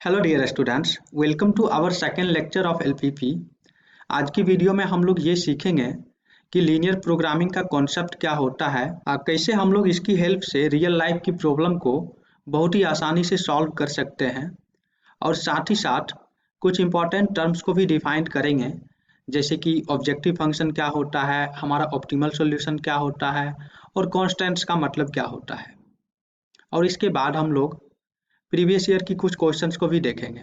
Hello dear students, welcome to our second lecture of LPP. आज की video में हम लोग ये सीखेंगे कि लीनियर प्रोग्रामिंग का कॉन्सेप्ट क्या होता है और कैसे हम लोग इसकी हेल्प से रियल लाइफ की प्रॉब्लम को बहुत ही आसानी से सॉल्व कर सकते हैं। और साथ ही साथ कुछ इंपॉर्टेंट टर्म्स को भी डिफाइन करेंगे, जैसे कि ऑब्जेक्टिव फंक्शन क्या होता है, हमारा ऑप्टिमल सॉल्यूशन क्या होता है और कॉन्स्टेंट्स का मतलब क्या होता है। और इसके बाद हम लोग प्रीवियस ईयर की कुछ क्वेश्चंस को भी देखेंगे।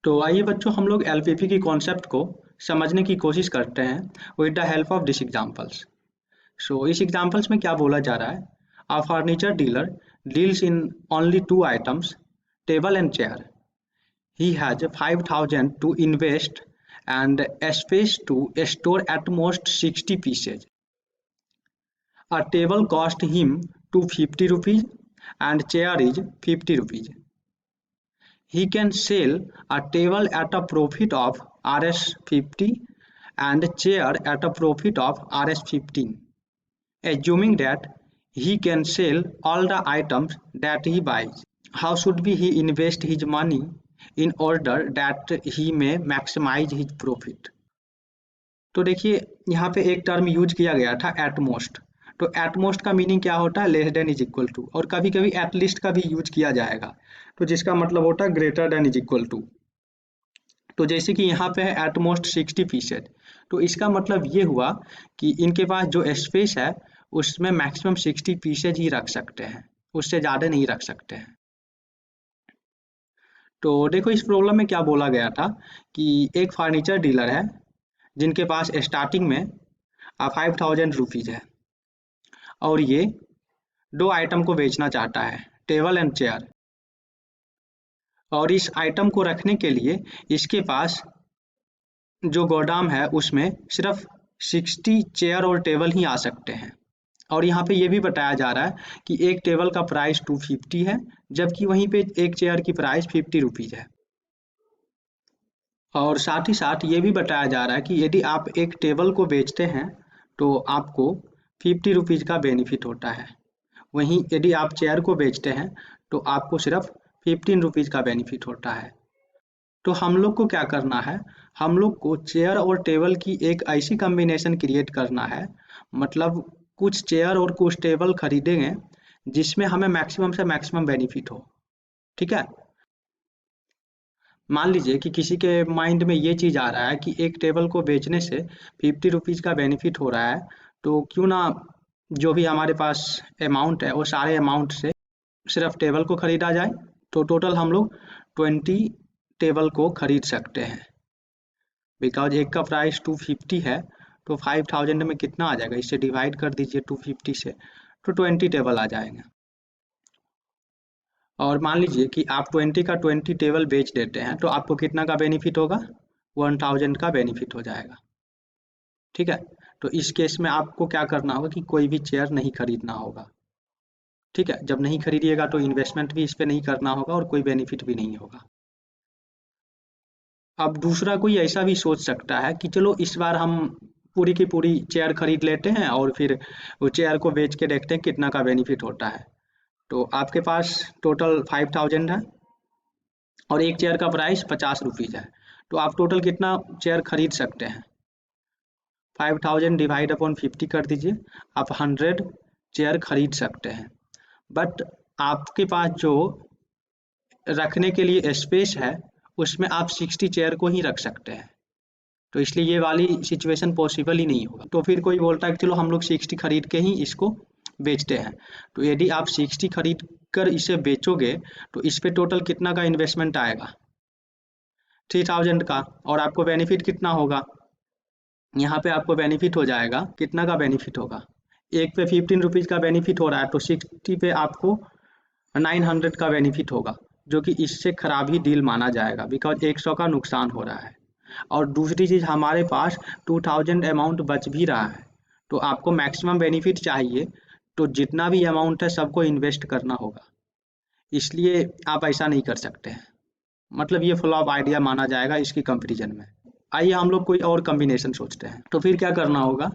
तो आइए बच्चों, हम लोग एलपीपी की कॉन्सेप्ट को समझने की कोशिश करते हैं with the help of this examples. So इस एग्जांपल्स में क्या बोला जा रहा है, a furniture dealer deals in only two items, table and chair. He has 5000 to invest and a space to store at most 60 pieces. A table cost him 250 rupees and chair is 50 rupees. He can sell a table at a profit of Rs 50 and chair at a profit of Rs 15. Assuming that he can sell all the items that he buys, how should be he invest his money in order that he may maximize his profit? तो देखिए, यहाँ पे एक term use किया गया था at most. तो at most का मीनिंग क्या होता है, less than is equal to, और कभी कभी एटलीस्ट का भी यूज किया जाएगा, तो जिसका मतलब होता है greater than is equal to. तो जैसे कि यहाँ पे है एटमोस्ट 60%, तो इसका मतलब ये हुआ कि इनके पास जो स्पेस है उसमें मैक्सिमम 60% ही रख सकते हैं, उससे ज़्यादा नहीं रख सकते हैं। तो देखो, इस प्रॉब्लम में क्या बोला गया था कि एक फर्नीचर डीलर है जिनके पास स्टार्टिंग में 5000 रुपीज़ है और ये दो आइटम को बेचना चाहता है, टेबल एंड चेयर। और इस आइटम को रखने के लिए इसके पास जो गोदाम है उसमें सिर्फ 60 चेयर और टेबल ही आ सकते हैं। और यहाँ पे ये भी बताया जा रहा है कि एक टेबल का प्राइस 250 है, जबकि वहीं पे एक चेयर की प्राइस 50 रुपीज़ है। और साथ ही साथ ये भी बताया जा रहा है कि यदि आप एक टेबल को बेचते हैं तो आपको 50 रुपीज़ का बेनिफिट होता है, वहीं यदि आप चेयर को बेचते हैं तो आपको सिर्फ 15 रुपीज़ का बेनिफिट होता है। तो हम लोग को क्या करना है, हम लोग को चेयर और टेबल की एक ऐसी कॉम्बिनेशन क्रिएट करना है, मतलब कुछ चेयर और कुछ टेबल खरीदेंगे जिसमें हमें मैक्सिमम से मैक्सिमम बेनिफिट हो। ठीक है, मान लीजिए कि किसी के माइंड में ये चीज़ आ रहा है कि एक टेबल को बेचने से 50 रुपीज़ का बेनिफिट हो रहा है, तो क्यों ना जो भी हमारे पास अमाउंट है वो सारे अमाउंट से सिर्फ टेबल को खरीदा जाए। तो टोटल हम लोग 20 टेबल को खरीद सकते हैं, बिकॉज एक का प्राइस 250 है, तो 5000 में कितना आ जाएगा, इससे डिवाइड कर दीजिए 250 से, तो 20 टेबल आ जाएंगे। और मान लीजिए कि आप 20 का 20 टेबल बेच देते हैं, तो आपको कितना का बेनिफिट होगा, 1000 का बेनिफिट हो जाएगा। ठीक है, तो इस केस में आपको क्या करना होगा कि कोई भी चेयर नहीं खरीदना होगा। ठीक है, जब नहीं खरीदिएगा तो इन्वेस्टमेंट भी इस पर नहीं करना होगा और कोई बेनिफिट भी नहीं होगा। अब दूसरा कोई ऐसा भी सोच सकता है कि चलो इस बार हम पूरी की पूरी चेयर खरीद लेते हैं और फिर वो चेयर को बेच के देखते हैं कितना का बेनिफिट होता है। तो आपके पास टोटल 5000 है और एक चेयर का प्राइस 50 रुपीज़ है, तो आप टोटल कितना चेयर खरीद सकते हैं, 5000 डिवाइड अपॉन 50 कर दीजिए, आप 100 चेयर खरीद सकते हैं। बट आपके पास जो रखने के लिए स्पेस है उसमें आप 60 चेयर को ही रख सकते हैं, तो इसलिए ये वाली सिचुएशन पॉसिबल ही नहीं होगा। तो फिर कोई बोलता है कि चलो हम लोग 60 खरीद के ही इसको बेचते हैं। तो यदि आप 60 खरीद कर इसे बेचोगे तो इस पे टोटल कितना का इन्वेस्टमेंट आएगा, 3000 का, और आपको बेनिफिट कितना होगा, यहाँ पे आपको बेनिफिट हो जाएगा, कितना का बेनिफिट होगा, एक पे 15 रुपीज़ का बेनिफिट हो रहा है, तो 60 पे आपको 900 का बेनिफिट होगा, जो कि इससे खराब ही डील माना जाएगा, बिकॉज 100 का नुकसान हो रहा है। और दूसरी चीज़, हमारे पास 2000 अमाउंट बच भी रहा है, तो आपको मैक्सिमम बेनिफिट चाहिए, तो जितना भी अमाउंट है सबको इन्वेस्ट करना होगा, इसलिए आप ऐसा नहीं कर सकते हैं, मतलब ये फ्लॉप आइडिया माना जाएगा इसकी कंपैरिजन में। आइए हम लोग कोई और कॉम्बिनेशन सोचते हैं। तो फिर क्या करना होगा,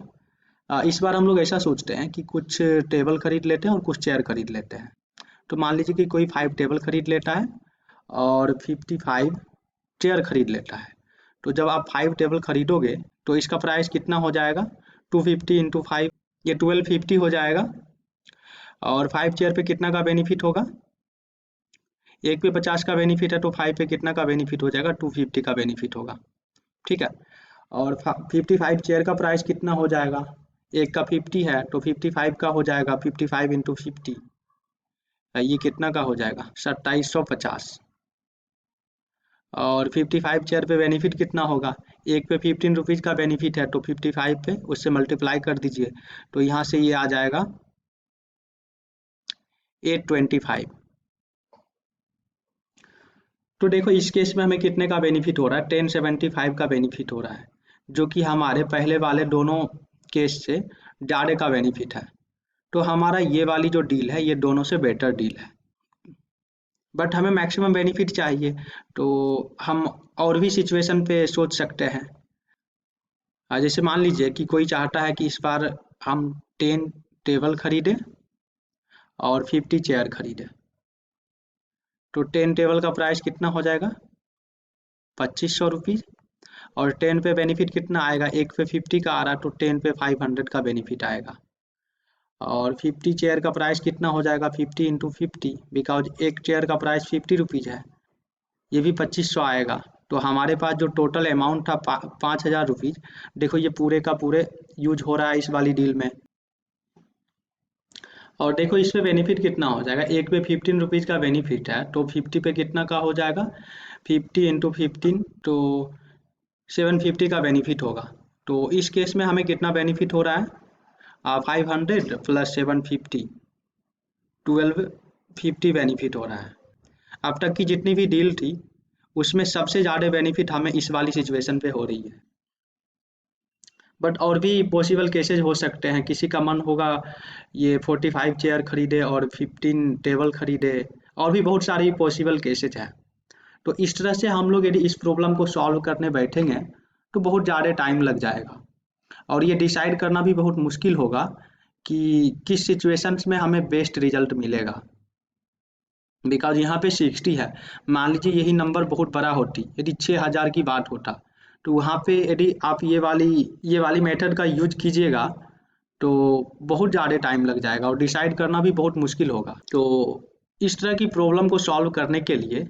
इस बार हम लोग ऐसा सोचते हैं कि कुछ टेबल खरीद लेते हैं और कुछ चेयर खरीद लेते हैं। तो मान लीजिए कि कोई 5 टेबल खरीद लेता है और 55 चेयर खरीद लेता है। तो जब आप 5 टेबल खरीदोगे तो इसका प्राइस कितना हो जाएगा, 250 इंटू 5, ये 1250 हो जाएगा। और 5 चेयर पे कितना का बेनिफिट होगा, एक पे 50 का बेनिफिट है तो 5 पे कितना का बेनिफिट हो जाएगा, 250 का बेनिफिट होगा। ठीक है। और 55 चेयर का प्राइस कितना हो जाएगा, एक का 50 है तो 55 का हो जाएगा 55 इंटू 50, ये कितना का हो जाएगा 2750। और 55 चेयर पे बेनिफिट कितना होगा, एक पे 15 रुपीज़ का बेनिफिट है तो 55 पे उससे मल्टीप्लाई कर दीजिए, तो यहाँ से ये आ जाएगा 825। तो देखो इस केस में हमें कितने का बेनिफिट हो रहा है, 1075 का बेनिफिट हो रहा है, जो कि हमारे पहले वाले दोनों केस से ज़्यादा का बेनिफिट है। तो हमारा ये वाली जो डील है ये दोनों से बेटर डील है, बट हमें मैक्सिमम बेनिफिट चाहिए, तो हम और भी सिचुएशन पे सोच सकते हैं। जैसे मान लीजिए कि कोई चाहता है कि इस बार हम 10 टेबल खरीदें और 50 चेयर खरीदें, तो 10 टेबल का प्राइस कितना हो जाएगा 2500 रुपीज़। और 10 पे बेनिफिट कितना आएगा, एक पे 50 का आ रहा तो 10 पे 500 का बेनिफिट आएगा। और 50 चेयर का प्राइस कितना हो जाएगा 50 इंटू 50, बिकॉज एक चेयर का प्राइस 50 रुपीज़ है, ये भी 2500 आएगा। तो हमारे पास जो टोटल अमाउंट था 5000 रुपीज़, देखो ये पूरे का पूरे यूज हो रहा है इस वाली डील में। और देखो इस पे बेनिफिट कितना हो जाएगा, एक पे 15 रुपीज़ का बेनिफिट है तो 50 पे कितना का हो जाएगा 50 इंटू 15, तो 750 का बेनिफिट होगा। तो इस केस में हमें कितना बेनिफिट हो रहा है, 500 प्लस 750, 1250 बेनिफिट हो रहा है। अब तक की जितनी भी डील थी उसमें सबसे ज़्यादा बेनिफिट हमें इस वाली सिचुएशन पे हो रही है। बट और भी पॉसिबल केसेज हो सकते हैं, किसी का मन होगा ये 45 चेयर खरीदे और 15 टेबल खरीदे, और भी बहुत सारी पॉसिबल केसेज हैं। तो इस तरह से हम लोग यदि इस प्रॉब्लम को सॉल्व करने बैठेंगे तो बहुत ज़्यादा टाइम लग जाएगा, और ये डिसाइड करना भी बहुत मुश्किल होगा कि किस सिचुएशंस में हमें बेस्ट रिजल्ट मिलेगा। बिकॉज यहाँ पे 60 है, मान लीजिए यही नंबर बहुत बड़ा होती, यदि 6000 की बात होता, तो वहाँ पे यदि आप ये वाली मेथड का यूज कीजिएगा तो बहुत ज़्यादा टाइम लग जाएगा और डिसाइड करना भी बहुत मुश्किल होगा। तो इस तरह की प्रॉब्लम को सॉल्व करने के लिए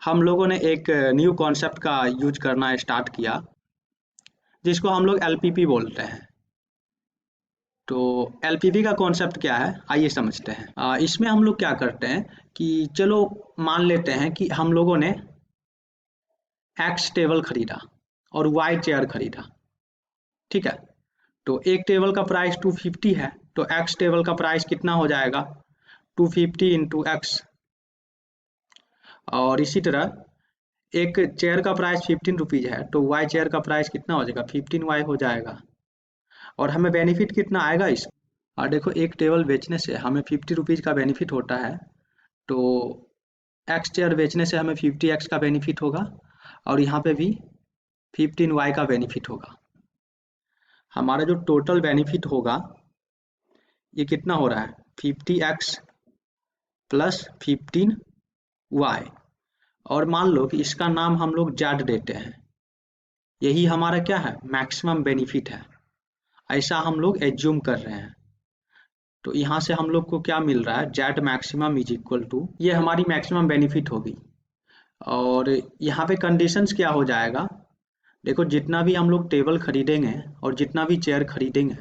हम लोगों ने एक न्यू कॉन्सेप्ट का यूज करना स्टार्ट किया, जिसको हम लोग एलपीपी बोलते हैं। तो एलपीपी का कॉन्सेप्ट क्या है आइए समझते हैं। इसमें हम लोग क्या करते हैं कि चलो मान लेते हैं कि हम लोगों ने एक्स टेबल खरीदा और वाई चेयर खरीदा, ठीक है। तो एक टेबल का प्राइस 250 है, तो एक्स टेबल का प्राइस कितना हो जाएगा 250 इंटू एक्स। और इसी तरह एक चेयर का प्राइस 15 रुपीज़ है तो वाई चेयर का प्राइस कितना हो जाएगा 15 वाई हो जाएगा। और हमें बेनिफिट कितना आएगा इस, और देखो एक टेबल बेचने से हमें 50 रुपीज़ का बेनिफिट होता है, तो एक्स चेयर बेचने से हमें 50 एक्स का बेनिफिट होगा, और यहाँ पे भी 15 वाई का बेनिफिट होगा। हमारा जो टोटल बेनिफिट होगा ये कितना हो रहा है 50 एक्स प्लस 15 वाई, और मान लो कि इसका नाम हम लोग जेड देते हैं, यही हमारा क्या है मैक्सिमम बेनिफिट है, ऐसा हम लोग एज्यूम कर रहे हैं। तो यहाँ से हम लोग को क्या मिल रहा है z maximum is equal to, ये हमारी मैक्सिमम बेनिफिट होगी। और यहाँ पे कंडीशंस क्या हो जाएगा, देखो जितना भी हम लोग टेबल खरीदेंगे और जितना भी चेयर खरीदेंगे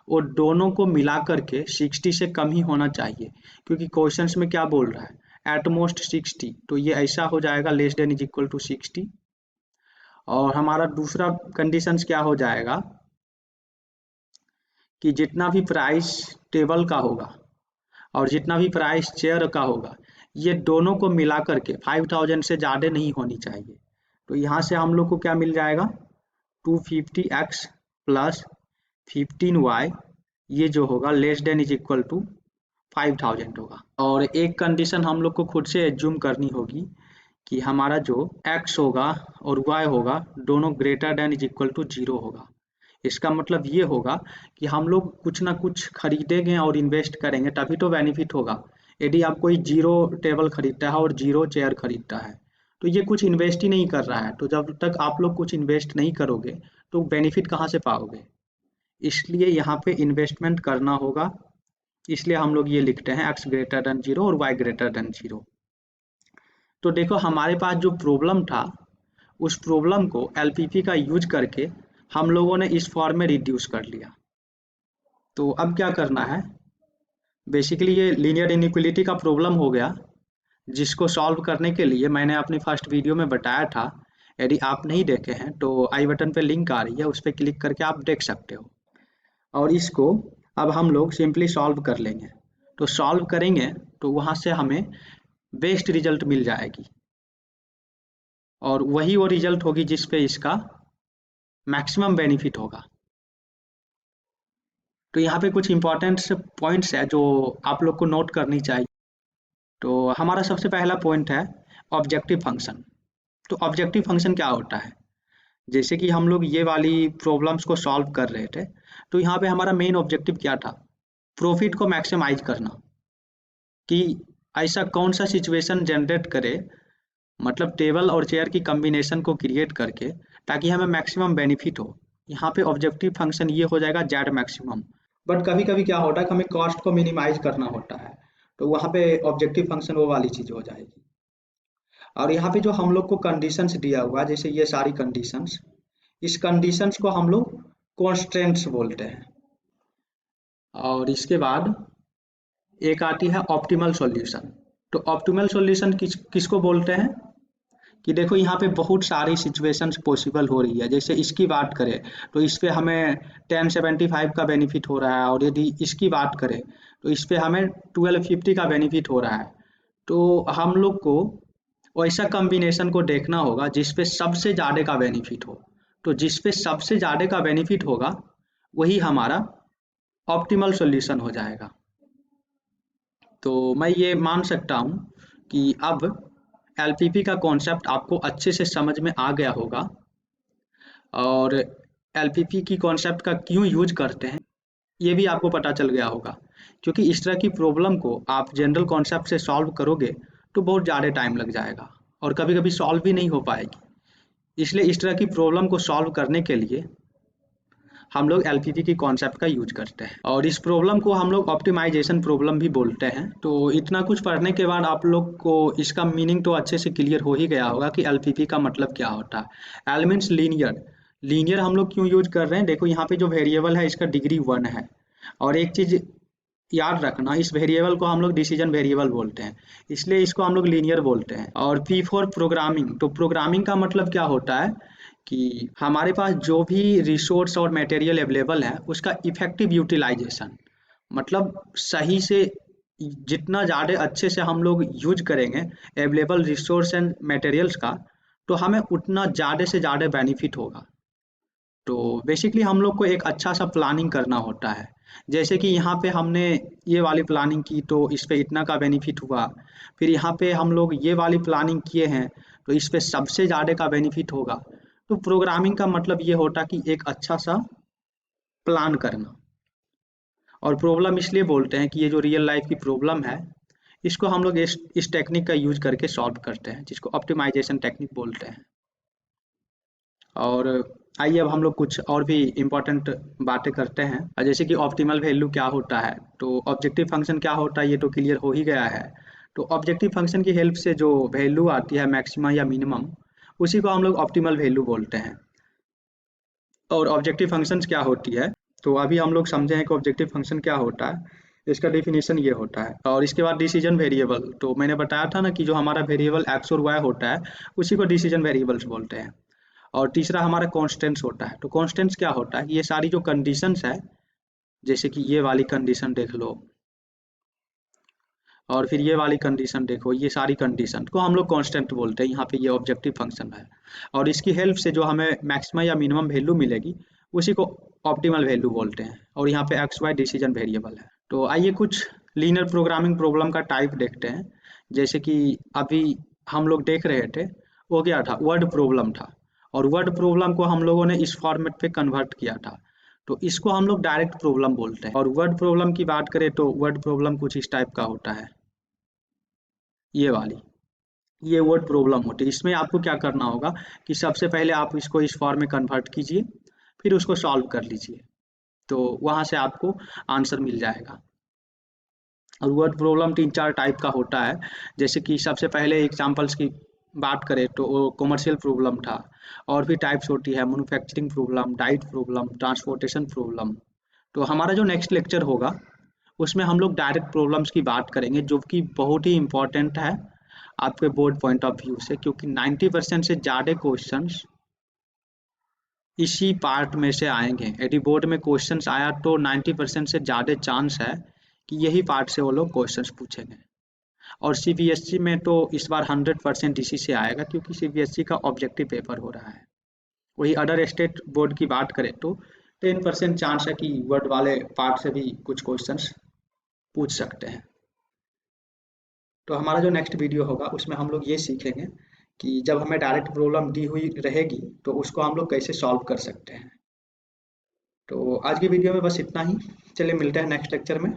वो दोनों को मिला करके 60 से कम ही होना चाहिए, क्योंकि क्वेश्चंस में क्या बोल रहा है एट मोस्ट 60, तो ये ऐसा हो जाएगा less than is equal to 60। और हमारा दूसरा कंडीशंस क्या हो जाएगा कि जितना भी प्राइस टेबल का होगा और जितना भी प्राइस चेयर का होगा ये दोनों को मिला करके 5000 से ज़्यादा नहीं होनी चाहिए। तो यहाँ से हम लोग को क्या मिल जाएगा 250x प्लस 15y, ये जो होगा less than is equal to 5000 होगा। और एक कंडीशन हम लोग को खुद से एज्यूम करनी होगी कि हमारा जो x होगा और y होगा दोनों greater than is equal to 0 होगा। इसका मतलब ये होगा कि हम लोग कुछ ना कुछ खरीदेंगे और इन्वेस्ट करेंगे तभी तो बेनिफिट होगा, यदि आप कोई जीरो टेबल खरीदता है और जीरो चेयर खरीदता है तो ये कुछ इन्वेस्ट ही नहीं कर रहा है। तो जब तक आप लोग कुछ इन्वेस्ट नहीं करोगे तो बेनिफिट कहाँ से पाओगे। इसलिए यहाँ पे इन्वेस्टमेंट करना होगा। इसलिए हम लोग ये लिखते हैं x ग्रेटर देन जीरो और y ग्रेटर देन जीरो। तो देखो हमारे पास जो प्रॉब्लम था उस प्रॉब्लम को एलपीपी का यूज करके हम लोगों ने इस फॉर्म में रिड्यूस कर लिया। तो अब क्या करना है, बेसिकली ये लीनियर इनइक्वालिटी का प्रॉब्लम हो गया जिसको सॉल्व करने के लिए मैंने अपनी फर्स्ट वीडियो में बताया था। यदि आप नहीं देखे हैं तो आई बटन पे लिंक आ रही है, उस पर क्लिक करके आप देख सकते हो। और इसको अब हम लोग सिंपली सॉल्व कर लेंगे। तो सॉल्व करेंगे तो वहाँ से हमें बेस्ट रिजल्ट मिल जाएगी और वही वो रिजल्ट होगी जिस पे इसका मैक्सिमम बेनिफिट होगा। तो यहाँ पे कुछ इंपॉर्टेंट पॉइंट्स है जो आप लोग को नोट करनी चाहिए। तो हमारा सबसे पहला पॉइंट है ऑब्जेक्टिव फंक्शन। तो ऑब्जेक्टिव फंक्शन क्या होता है, जैसे कि हम लोग ये वाली प्रॉब्लम्स को सॉल्व कर रहे थे तो यहाँ पे हमारा मेन ऑब्जेक्टिव क्या था, प्रॉफिट को मैक्सिमाइज करना, कि ऐसा कौन सा सिचुएशन जनरेट करे, मतलब टेबल और चेयर की कॉम्बिनेशन को क्रिएट करके ताकि हमें मैक्सिमम बेनिफिट हो। यहाँ पे ऑब्जेक्टिव फंक्शन ये हो जाएगा जेड मैक्सिमम। बट कभी कभी क्या होता है कि हमें कॉस्ट को मिनिमाइज करना होता है तो वहाँ पे ऑब्जेक्टिव फंक्शन वो वाली चीज़ हो जाएगी। और यहाँ पे जो हम लोग को कंडीशंस दिया हुआ है, जैसे ये सारी कंडीशंस, इस कंडीशंस को हम लोग कॉन्स्ट्रेंट्स बोलते हैं। और इसके बाद एक आती है ऑप्टिमल सॉल्यूशन। तो ऑप्टिमल सॉल्यूशन किसको बोलते हैं कि देखो यहाँ पे बहुत सारी सिचुएशंस पॉसिबल हो रही है। जैसे इसकी बात करें तो इस पे हमें 1075 का बेनिफिट हो रहा है, और यदि इसकी बात करें तो इस पे हमें 1250 का बेनिफिट हो रहा है। तो हम लोग को वैसा कॉम्बिनेशन को देखना होगा जिस पे सबसे ज़्यादा का बेनिफिट हो। तो जिस पे सबसे ज़्यादा का बेनिफिट होगा वही हमारा ऑप्टिमल सॉल्यूशन हो जाएगा। तो मैं ये मान सकता हूँ कि अब एलपीपी का कॉन्सेप्ट आपको अच्छे से समझ में आ गया होगा और एलपीपी की कॉन्सेप्ट का क्यों यूज करते हैं ये भी आपको पता चल गया होगा। क्योंकि इस तरह की प्रॉब्लम को आप जनरल कॉन्सेप्ट से सॉल्व करोगे तो बहुत ज़्यादा टाइम लग जाएगा और कभी कभी सॉल्व भी नहीं हो पाएगी। इसलिए इस तरह की प्रॉब्लम को सॉल्व करने के लिए हम लोग एलपीपी की कॉन्सेप्ट का यूज करते हैं और इस प्रॉब्लम को हम लोग ऑप्टिमाइजेशन प्रॉब्लम भी बोलते हैं। तो इतना कुछ पढ़ने के बाद आप लोग को इसका मीनिंग तो अच्छे से क्लियर हो ही गया होगा कि एलपीपी का मतलब क्या होता है। L means linear. लीनियर हम लोग क्यों यूज कर रहे हैं, देखो यहाँ पे जो वेरिएबल है इसका डिग्री 1 है। और एक चीज याद रखना, इस वेरिएबल को हम लोग डिसीजन वेरिएबल बोलते हैं, इसलिए इसको हम लोग लीनियर बोलते हैं। और पी फॉर प्रोग्रामिंग। तो प्रोग्रामिंग का मतलब क्या होता है कि हमारे पास जो भी रिसोर्स और मटेरियल अवेलेबल है उसका इफेक्टिव यूटिलाइजेशन, मतलब सही से जितना ज़्यादा अच्छे से हम लोग यूज करेंगे अवेलेबल रिसोर्स एंड मटेरियल्स का तो हमें उतना ज़्यादा से ज़्यादा बेनिफिट होगा। तो बेसिकली हम लोग को एक अच्छा सा प्लानिंग करना होता है। जैसे कि यहाँ पे हमने ये वाली प्लानिंग की तो इस पे इतना का बेनिफिट हुआ, फिर यहाँ पे हम लोग ये वाली प्लानिंग किए हैं तो इस पे सबसे ज़्यादा का बेनिफिट होगा। तो प्रोग्रामिंग का मतलब ये होता कि एक अच्छा सा प्लान करना। और प्रॉब्लम इसलिए बोलते हैं कि ये जो रियल लाइफ की प्रॉब्लम है इसको हम लोग इस टेक्निक का यूज करके सॉल्व करते हैं जिसको ऑप्टिमाइजेशन टेक्निक बोलते हैं। और आइए अब हम लोग कुछ और भी इम्पोर्टेंट बातें करते हैं, जैसे कि ऑप्टिमल वैल्यू क्या होता है। तो ऑब्जेक्टिव फंक्शन क्या होता है ये तो क्लियर हो ही गया है। तो ऑब्जेक्टिव फंक्शन की हेल्प से जो वैल्यू आती है मैक्सिमम या मिनिमम, उसी को हम लोग ऑप्टिमल वैल्यू बोलते हैं। और ऑब्जेक्टिव फंक्शंस क्या होती है, तो अभी हम लोग समझे हैं कि ऑब्जेक्टिव फंक्शन क्या होता है। इसका डेफिनेशन ये होता है। और इसके बाद डिसीजन वेरिएबल, तो मैंने बताया था ना कि जो हमारा वेरिएबल एक्स और वाई होता है उसी को डिसीजन वेरिएबल्स बोलते हैं। और तीसरा हमारा कॉन्स्टेंट्स होता है। तो कॉन्स्टेंट्स क्या होता है, ये सारी जो कंडीशंस है, जैसे कि ये वाली कंडीशन देख लो और फिर ये वाली कंडीशन देखो, ये सारी कंडीशन को हम लोग कांस्टेंट बोलते हैं। यहाँ पे ये ऑब्जेक्टिव फंक्शन है और इसकी हेल्प से जो हमें मैक्सिमम या मिनिमम वैल्यू मिलेगी उसी को ऑप्टिमल वैल्यू बोलते हैं। और यहाँ पे एक्स वाई डिसीजन वेरिएबल है। तो आइए कुछ लीनियर प्रोग्रामिंग प्रॉब्लम का टाइप देखते हैं। जैसे कि अभी हम लोग देख रहे थे वो क्या था, वर्ड प्रॉब्लम था। और वर्ड प्रॉब्लम को हम लोगों ने इस फॉर्मेट पे कन्वर्ट किया था, तो इसको हम लोग डायरेक्ट प्रॉब्लम बोलते हैं। और वर्ड प्रॉब्लम की बात करें तो वर्ड प्रॉब्लम कुछ इस टाइप का होता है। ये वाली, ये वर्ड प्रॉब्लम होती है। इसमें आपको क्या करना होगा कि सबसे पहले आप इसको इस फॉर्म में कन्वर्ट कीजिए, फिर उसको सॉल्व कर लीजिए, तो वहाँ से आपको आंसर मिल जाएगा। और वर्ड प्रॉब्लम 3-4 टाइप का होता है, जैसे कि सबसे पहले एग्जांपल्स की बात करें तो वो कमर्शियल प्रॉब्लम था, और भी टाइप्स होती है manufacturing problem, diet problem, transportation problem. तो हमारा जो नेक्स्ट लेक्चर होगा उसमें हम लोग डायरेक्ट प्रॉब्लम्स की बात करेंगे, जो कि बहुत ही इम्पोर्टेंट है आपके बोर्ड पॉइंट ऑफ व्यू से, क्योंकि 90% से ज़्यादा क्वेश्चंस इसी पार्ट में से आएंगे। यदि बोर्ड में क्वेश्चंस आया तो 90% से ज़्यादा चांस है कि यही पार्ट से वो लोग क्वेश्चंस पूछेंगे। और सीबीएसई में तो इस बार 100% इसी से आएगा, क्योंकि सीबीएसई का ऑब्जेक्टिव पेपर हो रहा है। वही अदर स्टेट बोर्ड की बात करें तो 10% चांस है कि वर्ड वाले पार्ट से भी कुछ क्वेश्चंस पूछ सकते हैं। तो हमारा जो नेक्स्ट वीडियो होगा उसमें हम लोग ये सीखेंगे कि जब हमें डायरेक्ट प्रॉब्लम दी हुई रहेगी तो उसको हम लोग कैसे सॉल्व कर सकते हैं। तो आज की वीडियो में बस इतना ही। चलिए मिलते हैं नेक्स्ट लेक्चर में।